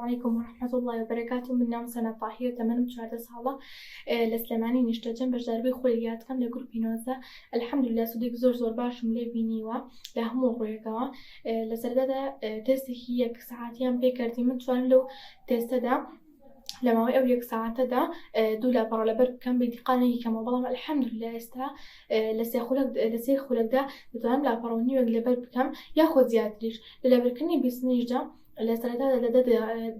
عليكم ورحمة الله وبركاته. من نام سنة طاهرة 84 ساڵە لە سلێمانی نیشتەجەم بەشداربووی خۆلیاتەکەم لە گروپی 19. الحەمدوللا سودێک زۆر باشم لێ بینیوە لە هەموو ڕوویەکەوە. لە سەردەدا تێستێکی 1 ساعتیان پێ کردی. من توانم لەو تێستەدا لە ماوەی ئەو 1 ساعتەدا 2 لاپەڕە لەبەر بکەم بێدیقانێکی کەمەوە، بەڵام الحەمدوللا ئێستا لە سێ خولەکدا دەتوانم لاپەڕە و نیوێک لەبەر بکەم یاخۆ زیاتریش. لە لەبەرکردنی بیستنیشدا لە سەرەتادا لە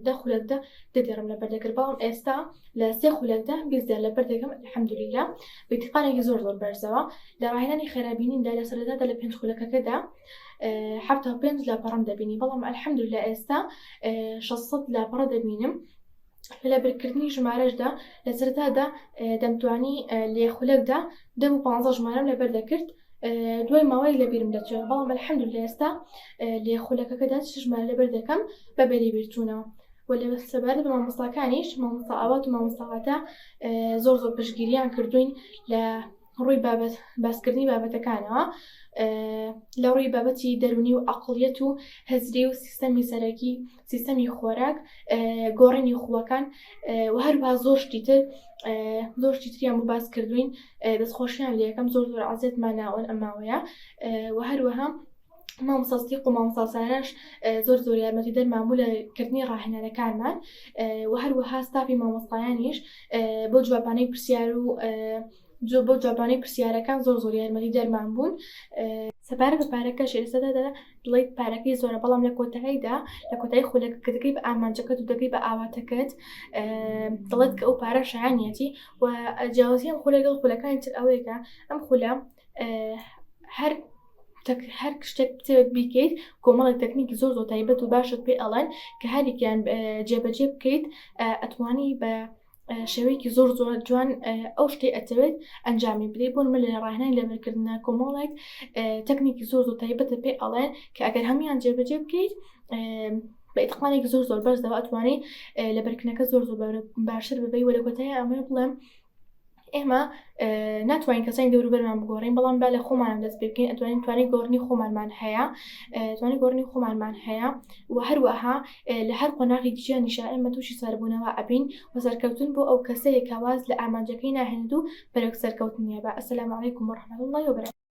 10 خولەکدا دەدێڕم لەبەر دەکرد، بەڵام ئێستا لە 3 خولەکدا 20 لەبەر دەکەم الحەمدوللا بێدیقانێکی زۆر بەرزەوە. لە ڕاهێنانی خێرابینیدا لە سەرەتادا لە 5 خولەکەدا 75 لاپەڕەم دەبینی، بەڵام الحەمدوللا ئێستا 600 لاپەڕە دەبینم. لە لەبەرکردنی ژمارەشدا لە سەرەتادا دەمتوانی لێ خولەکدا 10 و 15 ژمارەم لەبەر دەکرد، دوای ماوەیەک لە بیرم دەچێت، بەڵام الحەمدوللا ئێستا لێ خولەکەکەدا ژمارە لەبەر دەکەم بە بێریبیرچوونەوە. و لە سەبارەت بە مامۆستاکانیش، مامۆستا ئاوات و مامۆستاواتە زۆر پشتگیریان کردوین لە ڕووی باسکردنی بابەتەکانەوە، لە ڕووی بابەتی دەرونی و عەقڵیەت و هەزری و سیستەمی سەرەکی، سیستەمی خۆراک، گۆڕینی خووەکان و هەروەها زۆر شتی تریان بۆ باس کردوین. دەستخۆشیان لە یەکەم زۆر عەزیزمانە ئەم ماوەیە، و هەروەها مامۆستا سەدیق و مامۆستا سارەش زۆر یارمەتی دەرمان بوو لە کردنی ڕاهێنەرەکانمان، و هەروەها ستافی مامۆستایانیش بۆ جوابانەی پرسیارەکان زۆر یارمەتی دەرمان بوون. سەبارەت بە پارەکەش ئێستادا دڵێت پارەکەی زۆرە، بەڵام لە کۆتایی خولەکە کە دەکەی بە ئامانجەکەت و دەکەی بە ئاواتەکەت دڵێت کە ئەو پارە شایانیەتی. و جیاوازی ئەم خولە لەگەڵ خولەکانی تر ئەوەیە ئەم خولە هەر شتێک بتەوێت بیکەیت کۆمەڵێک تەکنیکی زۆر تایبەت و باشت پێ ئەڵێن کە هەرێکیان جێبەجێ بکەیت ئەتوانی بە شێوەیەکی زۆر جوان ئەو شتەی ئەتەوێت ئەنجامی بدەیت. بۆ نمونە لە ڕاهێنانی لەبەرکردنە کۆمەڵێک تەکنیکی زۆر تایبەتە پێ ئەڵێن کە ئەگەر هەمویان جێبەجێ بکەیت بە ئیتقانێکی زۆر بەرزەوە ئەتوانێت لەبەرکردنەکە زۆر باشتر ببەی. وە لە کۆتایی ئەمەیە بڵێم ئێمە ناتوانین کەسانی دەوروبەرمان بگۆڕین، بەڵام با لە خۆمان دەست پێ بکەین توانی گۆڕنی خۆمانمان هەیە، و هەروەها لە هەر قۆناغی دیجیانیشا ئێمە تووشی سەربوونەوە ئەبین و سەرکەوتن بۆ ئەو کەسەیە کە واز لە ئامانجەکەی ناهێنێت و بەرەو سەرکەوتن نیە. ئەسەلامو عەلەیکوم وەڕەحمەتوڵڵاهی وبەرەکاتوهو.